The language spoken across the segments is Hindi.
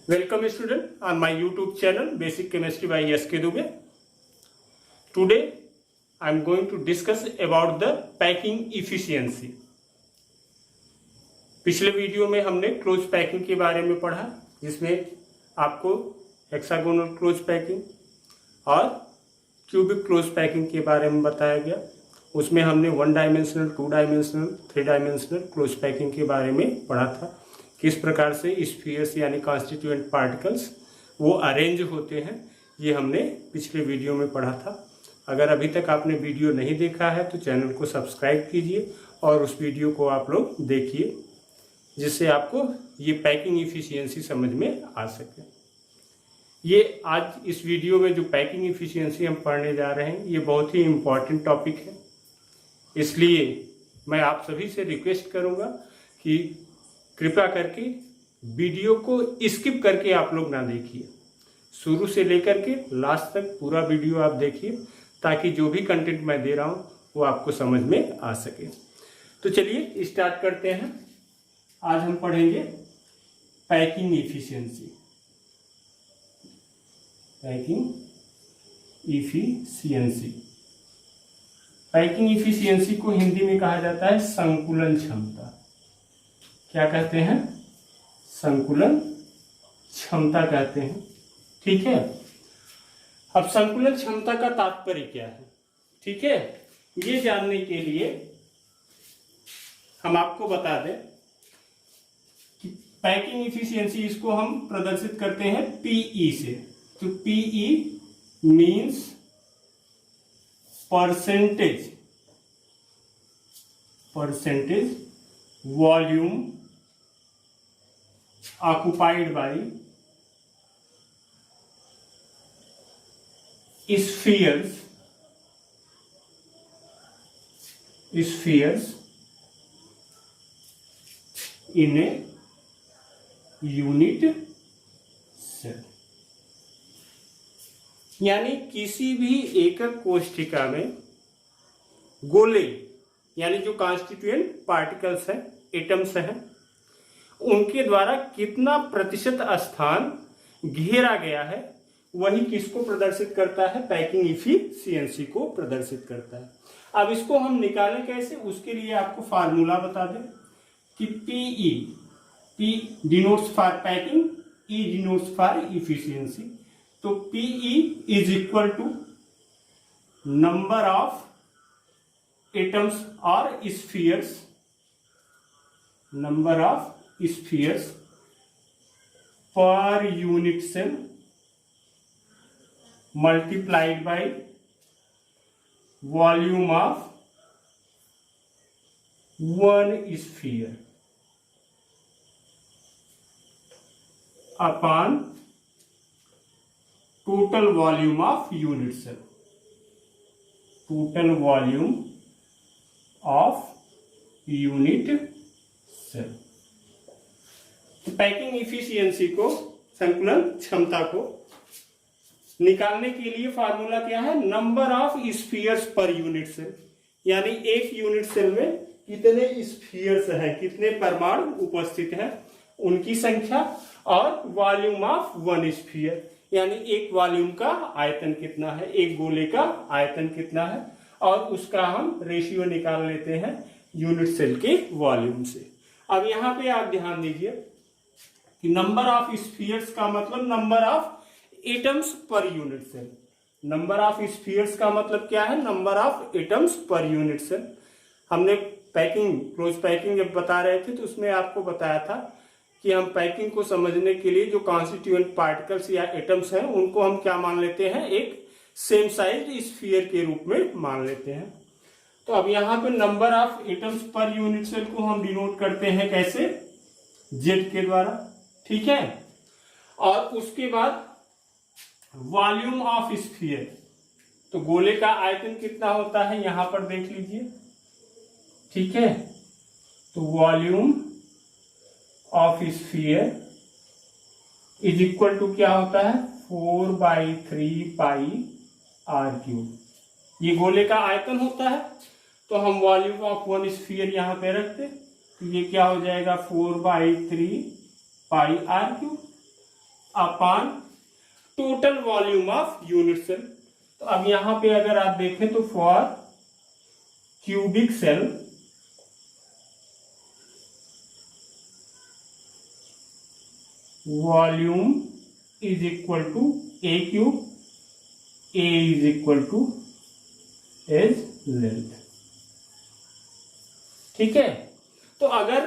Welcome student on my YouTube channel Basic Chemistry by S.K. Dubey. Today I am going to discuss about the packing efficiency. पिछले वीडियो में हमने क्लोज पैकिंग के बारे में पढ़ा, जिसमें आपको हेक्सागोनल क्लोज पैकिंग और क्यूबिक क्लोज पैकिंग के बारे में बताया गया। उसमें हमने 1 dimensional, 2 dimensional, 3 dimensional close packing के बारे में पढ़ा था। किस प्रकार से स्फीयर्स यानी कॉन्स्टिट्यूएंट पार्टिकल्स वो अरेंज होते हैं, ये हमने पिछले वीडियो में पढ़ा था। अगर अभी तक आपने वीडियो नहीं देखा है तो चैनल को सब्सक्राइब कीजिए और उस वीडियो को आप लोग देखिए, जिससे आपको ये पैकिंग इफिशियंसी समझ में आ सके। ये आज इस वीडियो में जो पैकिंग इफिशियंसी हम पढ़ने जा रहे हैं, ये बहुत ही इम्पॉर्टेंट टॉपिक है। इसलिए मैं आप सभी से रिक्वेस्ट करूंगा कि कृपया करके वीडियो को स्किप करके आप लोग ना देखिए, शुरू से लेकर के लास्ट तक पूरा वीडियो आप देखिए, ताकि जो भी कंटेंट मैं दे रहा हूं वो आपको समझ में आ सके। तो चलिए स्टार्ट करते हैं। आज हम पढ़ेंगे packing efficiency. Packing efficiency, packing efficiency को हिंदी में कहा जाता है संकुलन क्षमता। क्या कहते हैं? संकुलन क्षमता कहते हैं। ठीक है, अब संकुलन क्षमता का तात्पर्य क्या है? ठीक है, ये जानने के लिए हम आपको बता दें कि पैकिंग इफिशियंसी, इसको हम प्रदर्शित करते हैं पीई से। तो PE means percentage volume occupied by spheres in a unit cell। यानी किसी भी एकक कोशिका में गोले यानी जो कॉन्स्टिट्यूएंट पार्टिकल्स हैं, एटम्स हैं, उनके द्वारा कितना प्रतिशत स्थान घेरा गया है, वही किसको प्रदर्शित करता है? पैकिंग इफिशियंसी को प्रदर्शित करता है। अब इसको हम निकालें कैसे, उसके लिए आपको फार्मूला बता दें कि PE, P denotes for packing, E denotes for efficiency. तो PE is equal to number of atoms और spheres, number of spheres per unit cell multiplied by volume of one sphere upon total volume of unit cell, total volume of unit cell। Packing efficiency को, संकुलन क्षमता को निकालने के लिए फार्मूला क्या है? Number of spheres per unit cell, यानी एक यूनिट सेल में कितने स्फीयर्स हैं, कितने परमाणु उपस्थित हैं, उनकी संख्या, और वॉल्यूम ऑफ वन स्फीयर, यानी एक वॉल्यूम का आयतन कितना है, एक गोले का आयतन कितना है, और उसका हम रेशियो निकाल लेते हैं यूनिट सेल के वॉल्यूम से। अब यहां पे आप ध्यान दीजिए कि नंबर ऑफ स्फीयर्स का मतलब number of atoms per unit cell. Number of spheres का मतलब क्या है? Number of atoms per unit cell. हमने पैकिंग, क्लोज पैकिंग जब बता रहे थे तो उसमें आपको बताया था कि हम पैकिंग को समझने के लिए जो कॉन्स्टिट्यूएंट पार्टिकल्स या एटम्स हैं, उनको हम क्या मान लेते हैं? एक सेम साइज स्फीयर के रूप में मान लेते हैं। तो अब यहाँ पे number of atoms per unit cell को हम डिनोट करते हैं कैसे? जेड के द्वारा। ठीक है, और उसके बाद वॉल्यूम ऑफ स्फीयर, तो गोले का आयतन कितना होता है यहां पर देख लीजिए। ठीक है, तो volume of sphere is equal to क्या होता है? 4/3 पाई आर क्यूब। ये गोले का आयतन होता है, तो हम वॉल्यूम ऑफ वन स्फीयर यहां पे रखते, तो ये क्या हो जाएगा? 4/3 pi are cube. Upon total volume of unit cell. तो अब यहां पे अगर आप देखें तो for cubic cell volume is equal to a cube, a is equal to edge length. ठीक है, तो अगर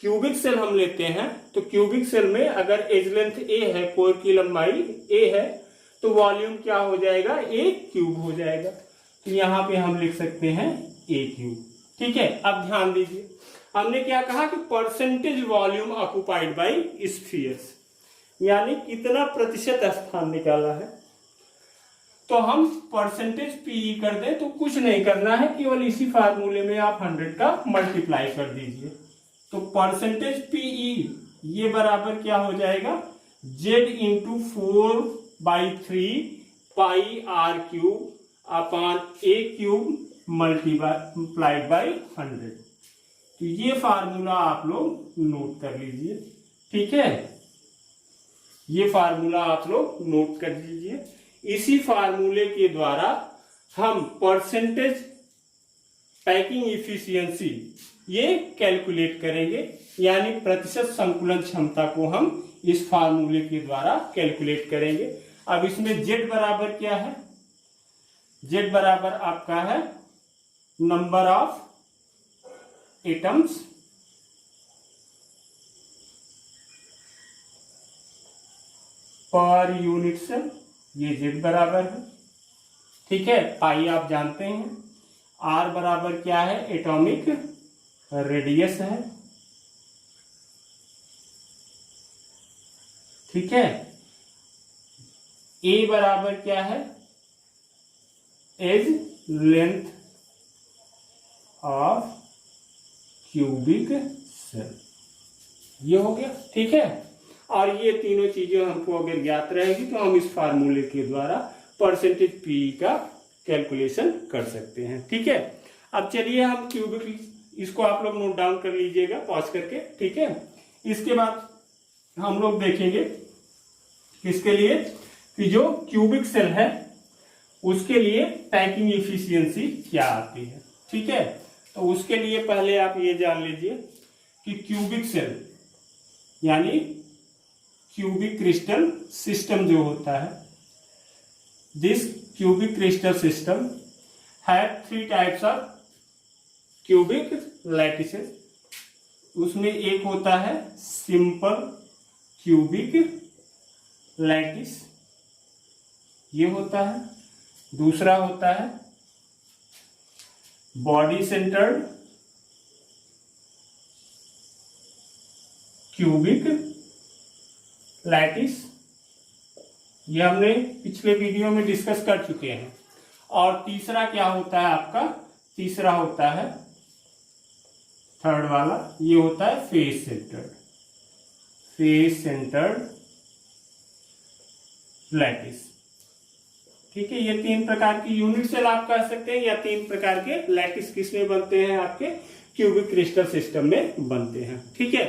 क्यूबिक सेल हम लेते हैं तो क्यूबिक सेल में अगर एज लेंथ ए है, कोर की लंबाई ए है, तो वॉल्यूम क्या हो जाएगा, ए क्यूब हो जाएगा। तो यहां पे हम लिख सकते हैं ए क्यूब। ठीक है, अब ध्यान दीजिए, हमने क्या कहा कि percentage volume occupied by spheres, यानी कितना प्रतिशत स्थान निकाला है। तो हम परसेंटेज पीई कर दें तो कुछ नहीं करना है, केवल इसी फार्मूले में आप 100 का मल्टीप्लाई कर दीजिए। तो परसेंटेज पीई ये बराबर क्या हो जाएगा, Z into 4/3 pi are cube upon A cube multiplied by 100। तो ये फार्मूला आप लोग नोट कर लीजिए। ठीक है, ये फार्मूला आप लोग नोट कर लीजिए। इसी फार्मूले के द्वारा हम परसेंटेज पैकिंग इफिशियंसी ये कैलकुलेट करेंगे, यानी प्रतिशत संकुलन क्षमता को हम इस फार्मूले के द्वारा कैलकुलेट करेंगे। अब इसमें जेड बराबर क्या है, जेड बराबर आपका है number of atoms per unit cell, ये जेड बराबर है। ठीक है, पाई आप जानते हैं। आर बराबर क्या है, एटॉमिक रेडियस है। ठीक है, ए बराबर क्या है, edge length of cubic cell, ये हो गया। ठीक है, और ये तीनों चीजें हमको अगर ज्ञात रहेगी तो हम इस फार्मूले के द्वारा परसेंटेज पी का कैलकुलेशन कर सकते हैं। ठीक है, अब चलिए हम क्यूबिक, इसको आप लोग नोट डाउन कर लीजिएगा पॉज करके। ठीक है, इसके बाद हम लोग देखेंगे किसके लिए, कि जो क्यूबिक सेल है उसके लिए पैकिंग इफिशियंसी क्या आती है। ठीक है, तो उसके लिए पहले आप ये जान लीजिए कि क्यूबिक सेल यानी क्यूबिक क्रिस्टल सिस्टम जो होता है, this cubic crystal system have 3 types of cubic lattices. उसमें एक होता है सिंपल क्यूबिक लैटिस, ये होता है। दूसरा होता है बॉडी सेंटर्ड क्यूबिक लैटिस, ये हमने पिछले वीडियो में डिस्कस कर चुके हैं। और तीसरा क्या होता है आपका, तीसरा होता है थर्ड वाला, ये होता है face centred, face centred lattice. ठीक है, ये 3 प्रकार की यूनिट सेल आप कह सकते हैं, या 3 प्रकार के लैटिस किसमें बनते हैं, आपके क्यूबिक क्रिस्टल सिस्टम में बनते हैं। ठीक है,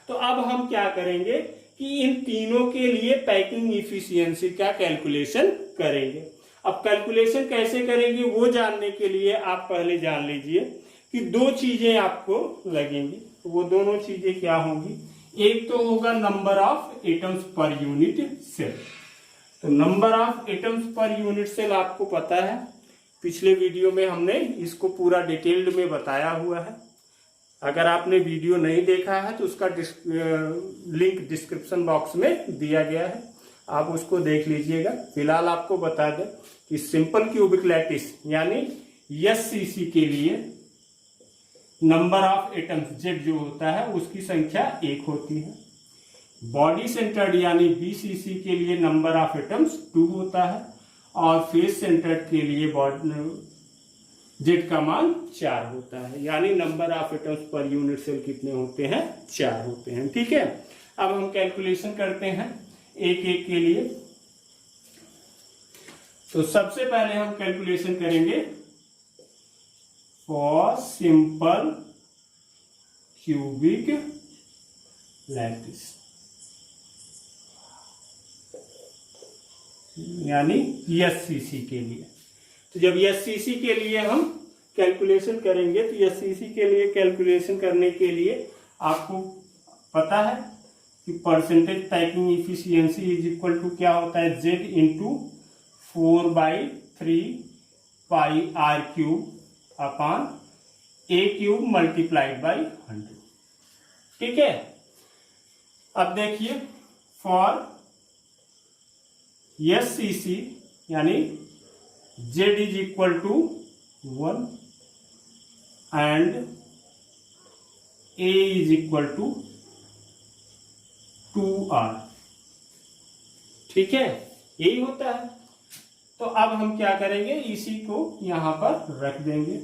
तो अब हम क्या करेंगे कि इन तीनों के लिए पैकिंग इफिशियंसी का कैलकुलेशन करेंगे। अब कैलकुलेशन कैसे करेंगे वो जानने के लिए आप पहले जान लीजिए कि 2 चीजें आपको लगेंगी। वो दोनों चीजें क्या होंगी, एक तो होगा number of atoms per unit cell. तो number of atoms per unit cell आपको पता है, पिछले वीडियो में हमने इसको पूरा डिटेल्ड में बताया हुआ है। अगर आपने वीडियो नहीं देखा है तो उसका लिंक डिस्क्रिप्शन बॉक्स में दिया गया है, आप उसको देख लीजिएगा। फिलहाल आपको बता दें कि सिंपल क्यूबिक लैटिस यानी एससीसी के लिए नंबर ऑफ एटम्स जेड जो होता है उसकी संख्या 1 होती है। बॉडी सेंटर्ड यानी बीसीसी के लिए नंबर ऑफ एटम्स 2 होता है, और फेस सेंटर्ड के लिए जेड का मान 4 होता है, यानी number of atoms per unit cell कितने होते हैं, 4 होते हैं। ठीक है, अब हम कैलकुलेशन करते हैं एक एक के लिए। तो सबसे पहले हम कैलकुलेशन करेंगे फॉर सिंपल क्यूबिक लैटिस। यानी एससीसी के लिए। तो जब एससीसी के लिए हम कैलकुलेशन करेंगे तो एससीसी के लिए कैलकुलेशन करने के लिए आपको पता है कि percentage packing efficiency is equal to क्या होता है, Z into 4/3 pi are cube upon A cube multiplied by 100। ठीक है, अब देखिए फॉर एससीसी यानी Z is equal to 1 and A is equal to 2r। ठीक है, यही होता है। तो अब हम क्या करेंगे, इसी को यहां पर रख देंगे।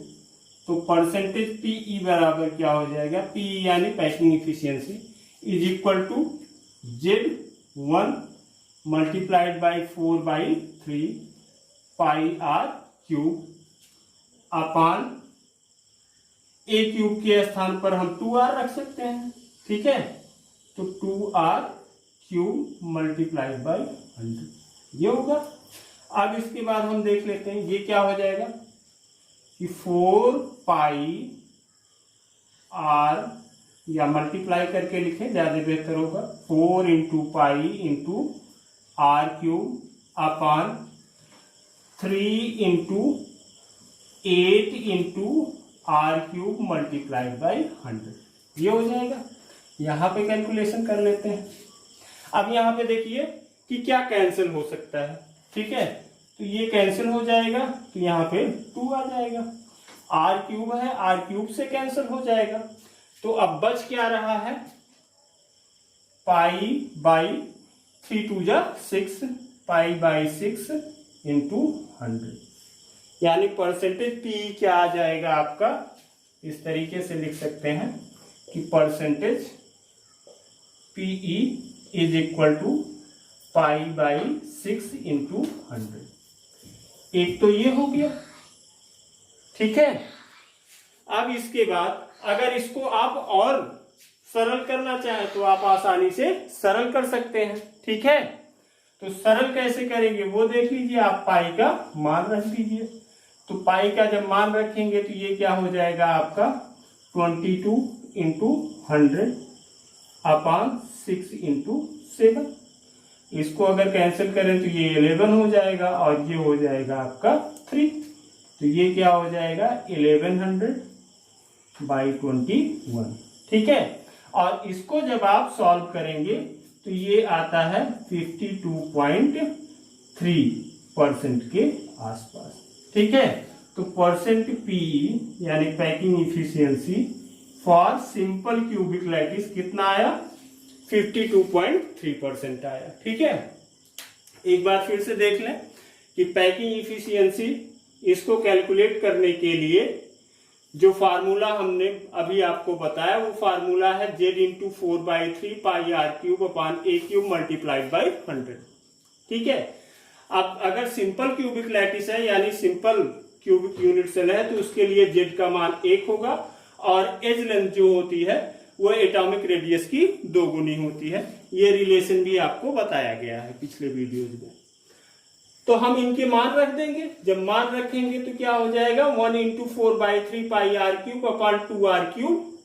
तो परसेंटेज पीई बराबर क्या हो जाएगा, पीई यानी packing efficiency is equal to Z1 multiplied by 4/3 pi are cube upon A cube के स्थान पर हम 2r रख सकते हैं। ठीक है, तो 2r क्यूब मल्टीप्लाइड बाई 100 ये होगा। अब इसके बाद हम देख लेते हैं ये क्या हो जाएगा कि 4 पाई आर, या मल्टीप्लाई करके लिखें ज्यादा बेहतर होगा, 4 into pi into R cube upon 3 into 8 into R cube multiplied by 100 ये हो जाएगा। यहां पे कैलकुलेशन कर लेते हैं। अब यहां पे देखिए कि क्या कैंसिल हो सकता है। ठीक है, तो ये कैंसिल हो जाएगा, तो यहाँ पे 2 आ जाएगा। आर क्यूब है, आर क्यूब से कैंसिल हो जाएगा। तो अब बच क्या रहा है, पाई बाई 3 2 जा 6, पाई बाई 6 इंटू 100, यानी परसेंटेज पी क्या आ जाएगा आपका, इस तरीके से लिख सकते हैं कि percentage PE is equal to pi by 6 into 100। एक तो ये हो गया। ठीक है, अब इसके बाद अगर इसको आप और सरल करना चाहें तो आप आसानी से सरल कर सकते हैं। ठीक है, तो सरल कैसे करेंगे वो देख लीजिए। आप पाई का मान रख दीजिए। तो पाई का जब मान रखेंगे तो ये क्या हो जाएगा आपका 22 इंटू 100 अपान 6 इंटू 7। इसको अगर कैंसिल करें तो ये 11 हो जाएगा और ये हो जाएगा आपका 3। तो ये क्या हो जाएगा 1100 बाई 21। ठीक है, और इसको जब आप सॉल्व करेंगे तो ये आता है 52.3% के आसपास। ठीक है, तो परसेंट पी यानी packing efficiency for simple cubic lattice कितना आया 52.3% आया। ठीक है, एक बार फिर से देख लें कि पैकिंग इफिशियंसी इसको कैलकुलेट करने के लिए जो फार्मूला हमने अभी आपको बताया वो फार्मूला है Z into 4/3 pi are cube upon A cube multiplied by 100। ठीक है, अब अगर सिंपल क्यूबिक लैटिस है यानी सिंपल क्यूबिक यूनिट सेल है तो उसके लिए Z का मान 1 होगा और एज लेंथ जो होती है वो एटॉमिक रेडियस की 2 गुनी होती है। ये रिलेशन भी आपको बताया गया है पिछले वीडियोज में। तो हम इनके मान रख देंगे। जब मान रखेंगे तो क्या हो जाएगा 1 into 4/3 pi are cube upon 2r cube.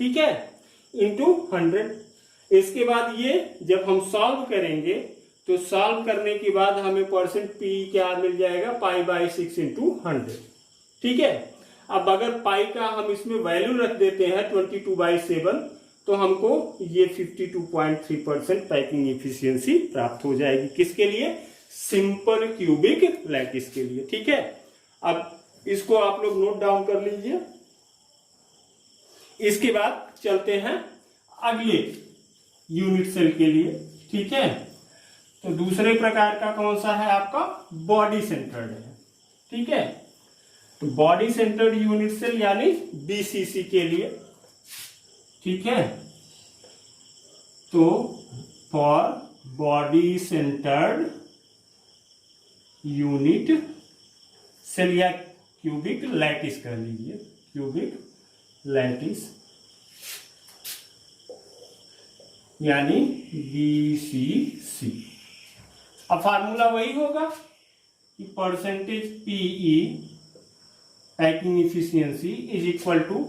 ठीक है, इंटू 100। इसके बाद ये जब हम सॉल्व करेंगे तो सॉल्व करने के बाद हमें परसेंट पी क्या मिल जाएगा पाई बाई 6 इंटू 100। ठीक है, अब अगर पाई का हम इसमें वैल्यू रख देते हैं 22/7 तो हमको ये 52.3% पैकिंग इफिशियंसी प्राप्त हो जाएगी। किसके लिए, सिंपल क्यूबिक लैटिस के लिए। ठीक है, अब इसको आप लोग नोट डाउन कर लीजिए। इसके बाद चलते हैं अगले यूनिट सेल के लिए। ठीक है, तो दूसरे प्रकार का कौन सा है आपका बॉडी सेंटर्ड है। ठीक है, तो बॉडी सेंटर्ड यूनिट सेल यानी बीसीसी के लिए। ठीक है, तो for body centred unit cell या क्यूबिक लैटिस कर लीजिए, क्यूबिक लैटिस यानी बीसीसी। अब फार्मूला वही होगा कि percentage PE packing efficiency is equal to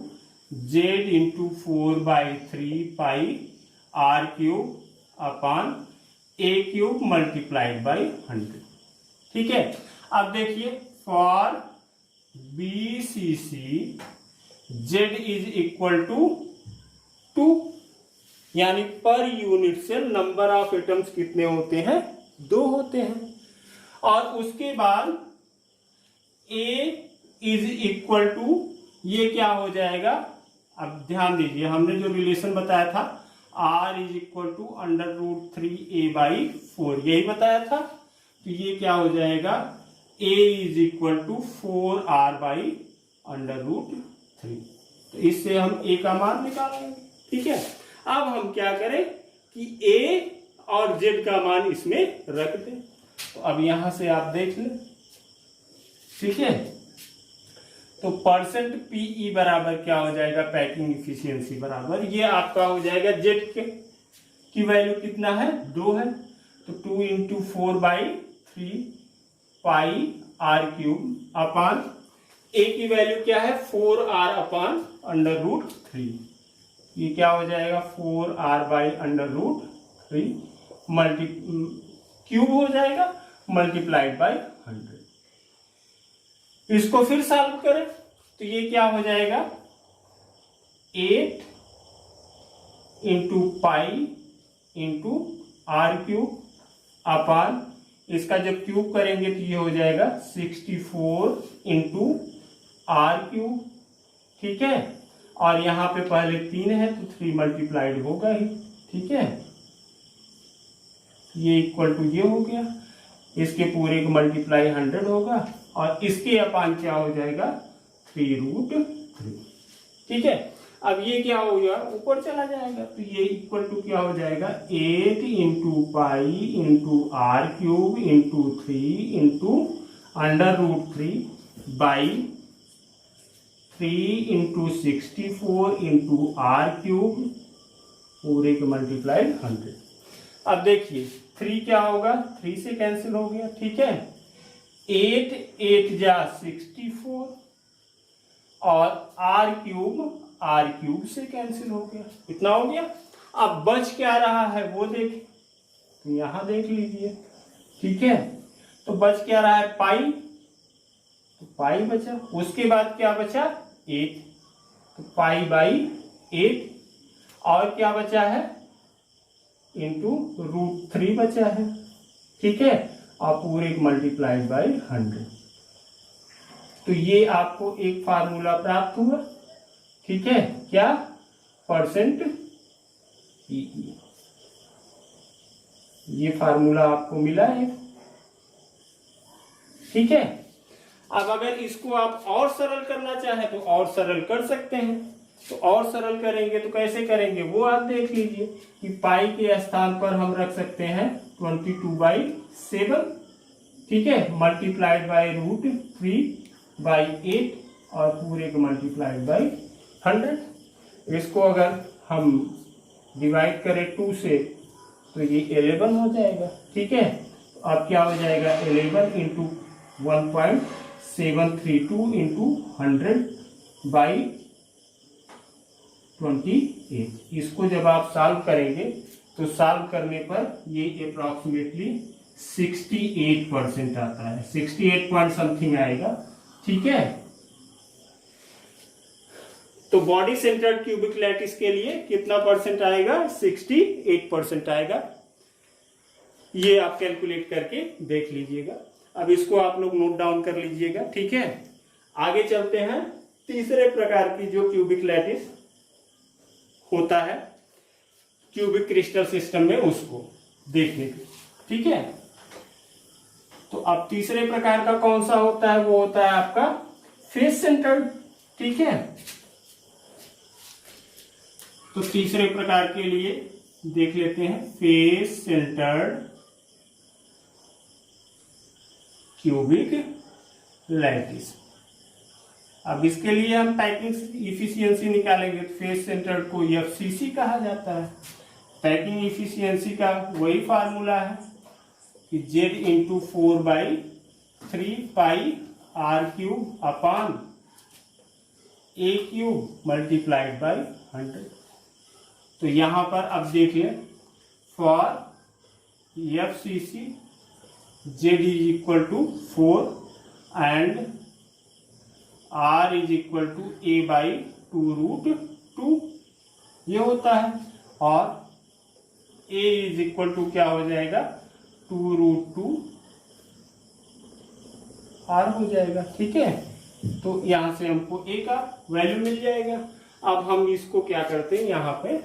Z into 4/3 pi are cube upon A cube multiplied by 100। ठीक है, अब देखिए for BCC Z is equal to 2, यानी per unit cell number of atoms कितने होते हैं? 2 होते हैं। और उसके बाद ए इज इक्वल टू, ये क्या हो जाएगा? अब ध्यान दीजिए, हमने जो रिलेशन बताया था r is equal to √3a/4, यही बताया था। तो ये क्या हो जाएगा? a is equal to 4r/√3। तो इससे हम a का मान निकालेंगे। ठीक है, अब हम क्या करें कि a और z का मान इसमें रख दें। तो अब यहां से आप देख लें। ठीक है, तो परसेंट पीई बराबर क्या हो जाएगा? पैकिंग इफिशियंसी बराबर ये आपका हो जाएगा जेड के की वैल्यू कितना है? 2 है। तो 2 into 4/3 pi are cube upon a की वैल्यू क्या है? 4r/√3। ये क्या हो जाएगा? 4r/√3 मल्टी क्यूब हो जाएगा मल्टीप्लाइड बाई 100। इसको फिर सॉल्व करें तो ये क्या हो जाएगा? 8 into pi into R cube upon, इसका जब क्यूब करेंगे तो ये हो जाएगा 64 इंटू आर क्यूब। ठीक है, और यहां पे पहले 3 है तो 3 मल्टीप्लाइड होगा ही। ठीक है, ये इक्वल टू ये हो गया, इसके पूरे को मल्टीप्लाई 100 होगा और इसके अपान क्या हो जाएगा? 3√3। ठीक है, अब ये क्या हो गया? ऊपर चला जाएगा तो ये इक्वल टू क्या हो जाएगा? 8 into pi into R cube into 3 into √3 by 3 into 64 into R cube पूरे के मल्टीप्लाइड 100। अब देखिए 3 क्या होगा? 3 से कैंसिल हो गया। ठीक है, 8 8 जा 64 और आर क्यूब से कैंसिल हो गया। इतना हो गया। अब बच क्या रहा है वो देखें, तो यहां देख लीजिए। ठीक है, तो बच क्या रहा है? पाई, तो पाई बचा। उसके बाद क्या बचा? 8, तो पाई बाई 8, और क्या बचा है? इंटू √3 बचा है। ठीक है, और पूरे मल्टीप्लाइड बाई 100। तो ये आपको एक फार्मूला प्राप्त हुआ। ठीक है, क्या? परसेंट पीई, ये फार्मूला आपको मिला है। ठीक है, अब अगर इसको आप और सरल करना चाहें तो और सरल कर सकते हैं। तो और सरल करेंगे तो कैसे करेंगे वो आप देख लीजिए कि पाई के स्थान पर हम रख सकते हैं 22/7। ठीक है, मल्टीप्लाइड बाई √3/8 और पूरे को मल्टीप्लाइड बाई 100। इसको अगर हम डिवाइड करें 2 से तो ये 11 हो जाएगा। ठीक है, तो अब क्या हो जाएगा? 11 इंटू 1.732 इंटू 100/28। इसको जब आप सॉल्व करेंगे तो सॉल्व करने पर ये अप्रॉक्सीमेटली 68% आता है, 68 पॉइंट समथिंग आएगा। ठीक है, तो बॉडी सेंटर्ड क्यूबिक लैटिस के लिए कितना परसेंट आएगा? 68% आएगा। ये आप कैलकुलेट करके देख लीजिएगा। अब इसको आप लोग नोट डाउन कर लीजिएगा। ठीक है, आगे चलते हैं तीसरे प्रकार की जो क्यूबिक लैटिस होता है क्यूबिक क्रिस्टल सिस्टम में, उसको देखने के। ठीक है, तो अब तीसरे प्रकार का कौन सा होता है? वो होता है आपका फेस सेंटर्ड। ठीक है, तो तीसरे प्रकार के लिए देख लेते हैं फेस सेंटर्ड क्यूबिक लैटिस। अब इसके लिए हम पैकिंग इफिशियंसी निकालेंगे। फेस सेंटर्ड को एफसीसी कहा जाता है। पैकिंग इफिशियंसी का वही फार्मूला है कि z into 4/3πr³ upon a³ multiplied by 100। तो यहां पर अब देख लें, for FCC z is equal to 4 and r is equal to a/2√2 ये होता है, और a इज इक्वल टू क्या हो जाएगा 2√2 r हो जाएगा। ठीक है, तो यहां से हमको a का वैल्यू मिल जाएगा। अब हम इसको क्या करते हैं, यहाँ पे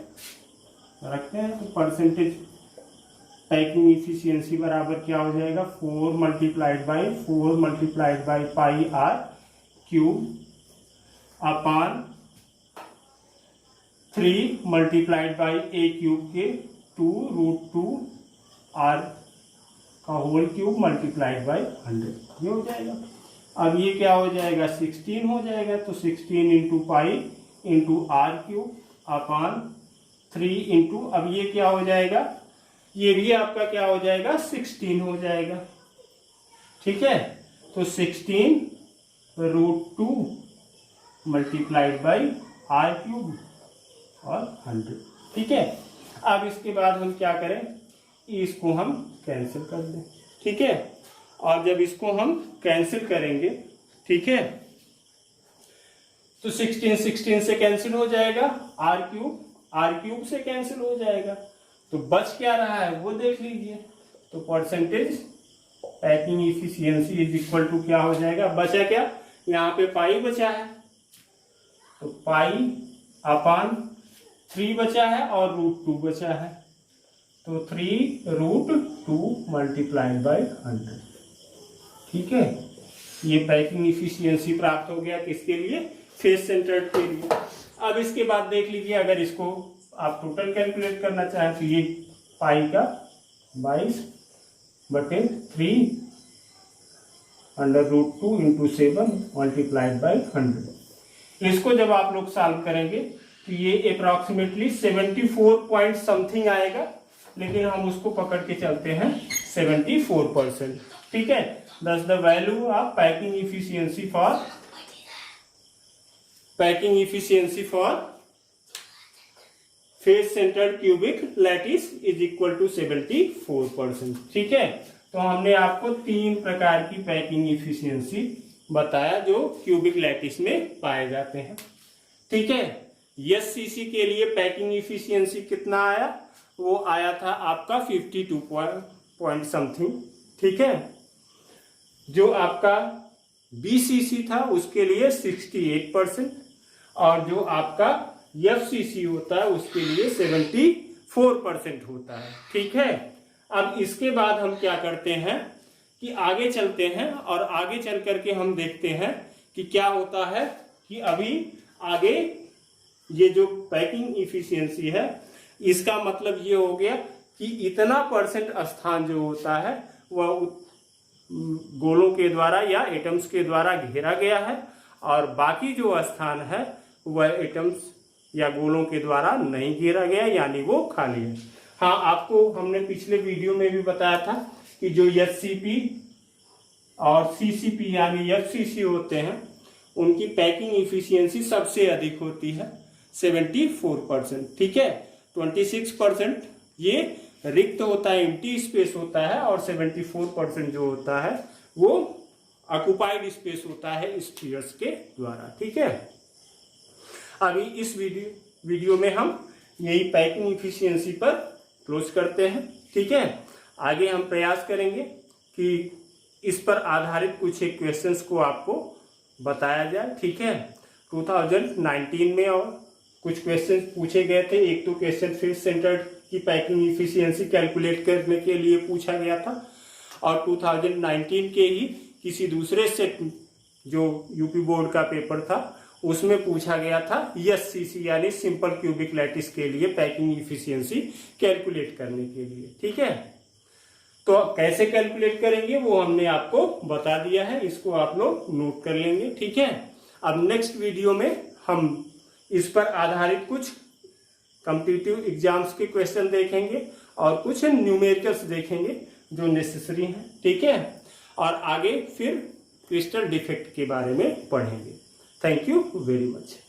रखते हैं, तो परसेंटेज पैकिंग इफिशियंसी बराबर क्या हो जाएगा 4 multiplied by pi r³ upon 3 multiplied by a³ के 2√2 r का होल क्यूब मल्टीप्लाइड बाई 100 ये हो जाएगा। अब ये क्या हो जाएगा 16 हो जाएगा, तो 16 इंटू पाई इंटू r³ अपान 3 इंटू, अब ये क्या हो जाएगा, ये भी आपका क्या हो जाएगा 16 हो जाएगा। ठीक है, तो 16√2 मल्टीप्लाइड बाई r³ और 100। ठीक है, अब इसके बाद हम क्या करें, इसको हम कैंसिल कर दें। ठीक है, और जब इसको हम कैंसिल करेंगे, ठीक है, तो 16 से कैंसिल हो जाएगा, r³ से कैंसिल हो जाएगा, तो बच क्या रहा है वो देख लीजिए। तो percentage packing efficiency is equal to क्या हो जाएगा, बचा क्या, यहाँ पे पाई बचा है, तो पाई अपान 3 बचा है और √2 बचा है, तो 3√2 मल्टीप्लाइड बाई 100। ठीक है, ये पैकिंग इफिशियंसी प्राप्त हो गया किसके लिए, फेस सेंटर्ड के लिए। अब इसके बाद देख लीजिए, अगर इसको आप टोटल कैलकुलेट करना चाहें तो ये पाई का 22/3 √2 इंटू 7 मल्टीप्लाइड बाई 100। इसको जब आप लोग सॉल्व करेंगे तो ये अप्रॉक्सीमेटली 74 पॉइंट समथिंग आएगा, लेकिन हम उसको पकड़ के चलते हैं 74%। ठीक है, thus the value of packing efficiency for face centred cubic lattice is equal to 74%। ठीक है, तो हमने आपको 3 प्रकार की पैकिंग इफिशियंसी बताया जो क्यूबिक लैटिस में पाए जाते हैं। ठीक है, SCC के लिए पैकिंग इफिशियंसी कितना आया, वो आया था आपका 52 पॉइंट समथिंग। ठीक है, जो आपका BCC था उसके लिए 68%, और जो आपका FCC होता है उसके लिए 74% होता है। ठीक है, अब इसके बाद हम क्या करते हैं कि आगे चलते हैं, और आगे चल करके हम देखते हैं कि क्या होता है कि अभी आगे ये जो पैकिंग इफिशियंसी है इसका मतलब ये हो गया कि इतना % स्थान जो होता है वह गोलों के द्वारा या एटम्स के द्वारा घेरा गया है, और बाकी जो स्थान है वह एटम्स या गोलों के द्वारा नहीं घेरा गया, यानी वो खाली है। हाँ, आपको हमने पिछले वीडियो में भी बताया था कि जो SCP और CCP यानी FCC होते हैं उनकी पैकिंग इफिशियंसी सबसे अधिक होती है 74%। ठीक है, 26% ये रिक्त होता है, एम्प्टी स्पेस होता है, और 74% जो होता है वो ऑक्युपाइड स्पेस होता है स्फीयर्स के द्वारा। ठीक है, अभी इस वीडियो में हम यही पैकिंग इफिशियंसी पर क्लोज करते हैं। ठीक है, आगे हम प्रयास करेंगे कि इस पर आधारित कुछ एक क्वेश्चंस को आपको बताया जाए। ठीक है, 2019 में और कुछ क्वेश्चन पूछे गए थे। एक तो क्वेश्चन फेस सेंटर्ड की पैकिंग इफिशियंसी कैलकुलेट करने के लिए पूछा गया था, और 2019 के ही किसी दूसरे सेट जो यूपी बोर्ड का पेपर था उसमें पूछा गया था SCC यानी सिंपल क्यूबिक लैटिस के लिए पैकिंग इफिशियंसी कैलकुलेट करने के लिए। ठीक है, तो कैसे कैलकुलेट करेंगे वो हमने आपको बता दिया है, इसको आप लोग नोट कर लेंगे। ठीक है, अब नेक्स्ट वीडियो में हम इस पर आधारित कुछ कॉम्पिटिटिव एग्जाम्स के क्वेश्चन देखेंगे और कुछ न्यूमेरिकल्स देखेंगे जो नेसेसरी है, ठीक है। और आगे फिर क्रिस्टल डिफेक्ट के बारे में पढ़ेंगे। Thank you very much.